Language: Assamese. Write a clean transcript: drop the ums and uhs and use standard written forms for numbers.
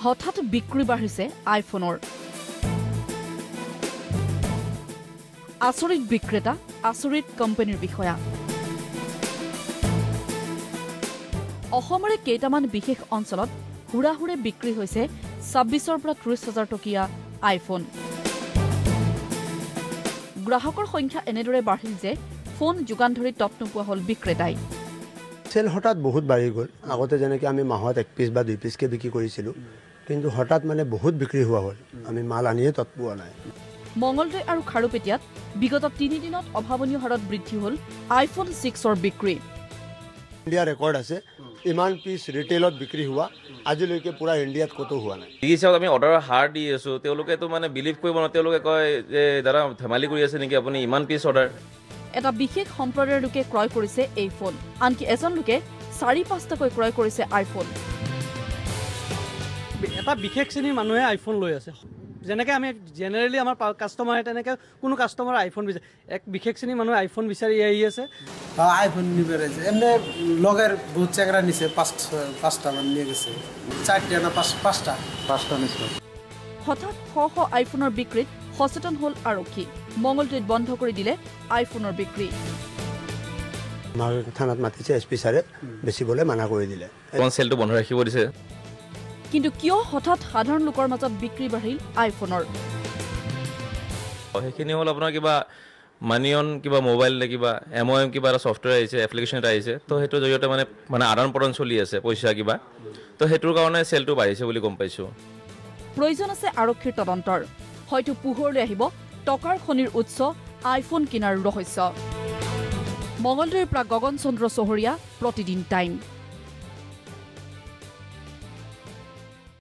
হঠাৎ বিক্ৰী বাঢ়িছে আইফোনৰ আচৰিত বিক্ৰেতা আচৰিত কোম্পানীৰ বিষয়া অসমৰে কেইটামান বিশেষ অঞ্চলত হুৰাহুৰে বিক্ৰী হৈছে ২৬ৰ পৰা ৩০,০০০ টকীয়া আইফোন গ্ৰাহকৰ সংখ্যা এনেদৰে বাঢ়িল যে ফোন যোগান ধৰি তত নোপোৱা হ'ল বিক্ৰেতাই সেল হঠাৎ বহুত বাঢ়ি গ'ল আগতে যেনেকৈ আমি মাহত ১ পিচ বা ২ পিচকৈ বিক্ৰী কৰিছিলোঁ কিন্তু হঠাৎ মানে বহুত বিক্ৰী হোৱা হ'ল আমি মাল আনিয়ে তত পোৱা নাই মঙলদৈ আৰু খাৰুপেটিয়াত বিগত ৩ দিনত অভাৱনীয় হাৰত বৃদ্ধি হ'ল আইফোন 6ৰ বিক্ৰী ইণ্ডিয়া ৰেকৰ্ড আছে ইমান পিচ ৰিটেইলত বিক্ৰী হোৱা আজিলৈকে পুৰা ইণ্ডিয়াত কতো হোৱা নাই চাওক আমি অৰ্ডাৰৰ হাৰ দি আছোঁ তেওঁলোকেতো মানে বিলিভ কৰিব নোৱাৰে তেওঁলোকে কয় যে দাদা ধেমালি কৰি আছে নেকি আপুনি ইমান পিচ অৰ্ডাৰ এটা বিশেষ সম্প্ৰদায়ৰ লোকে ক্ৰয় কৰিছে এই ফোন আনকি এজন লোকে ৪-৫টাকৈ ক্ৰয় কৰিছে আইফোন এটা বিশেষ শ্ৰেণীৰ মানুহে আইফোন লৈ আছে যেনেকৈ আমি জেনেৰেলি আমাৰ কাষ্টমাৰে তেনেকৈ কোনো কাষ্টমাৰ আইফোন বিচাৰে এক বিশেষ শ্ৰেণীৰ মানুহে আইফোন বিচাৰি আহি আছে আইফোন নিবে এমনি লগের বহুত চেংরা নিছে ৫টা মান নিয়ে গেছে ৪টা না ৫টা নিছে হঠাৎ শ আইফোনৰ বিক্ৰীত সচেতন হ'ল আৰক্ষী মঙলদৈত বন্ধ কৰি দিলে আইফোনৰ বিক্ৰী আমাৰ থানাত মাতিছে এছ পি ছাৰে বেচিবলৈ মানা কৰি দিলে চেলটো বন্ধ ৰাখিব দিছে কিন্তু কিয় হঠাৎ সাধাৰণ লোকৰ মাজত বিক্ৰী বাঢ়িল আইফোনৰ সেইখিনি হ'ল আপোনাৰ কিবা মানিয়ন কিবা মোবাইল নে কিবা MOM কিবা এটা ছফ্টৱেৰ আহিছে এপ্লিকেশ্যন এটা আহিছে তো সেইটোৰ জৰিয়তে মানে আদান প্ৰদান চলি আছে পইচা কিবা তো সেইটোৰ কাৰণে চেলটো বাঢ়িছে বুলি গম পাইছোঁ প্ৰয়োজন আছে আৰক্ষীৰ তদন্তৰ হয়তো পোহৰলৈ আহিব টকাৰ খনিৰ উৎস আইফোন কিনাৰ ৰহস্য মঙলদৈৰ পৰা গগন চন্দ্ৰ চহৰীয়া প্ৰতিদিন টাইম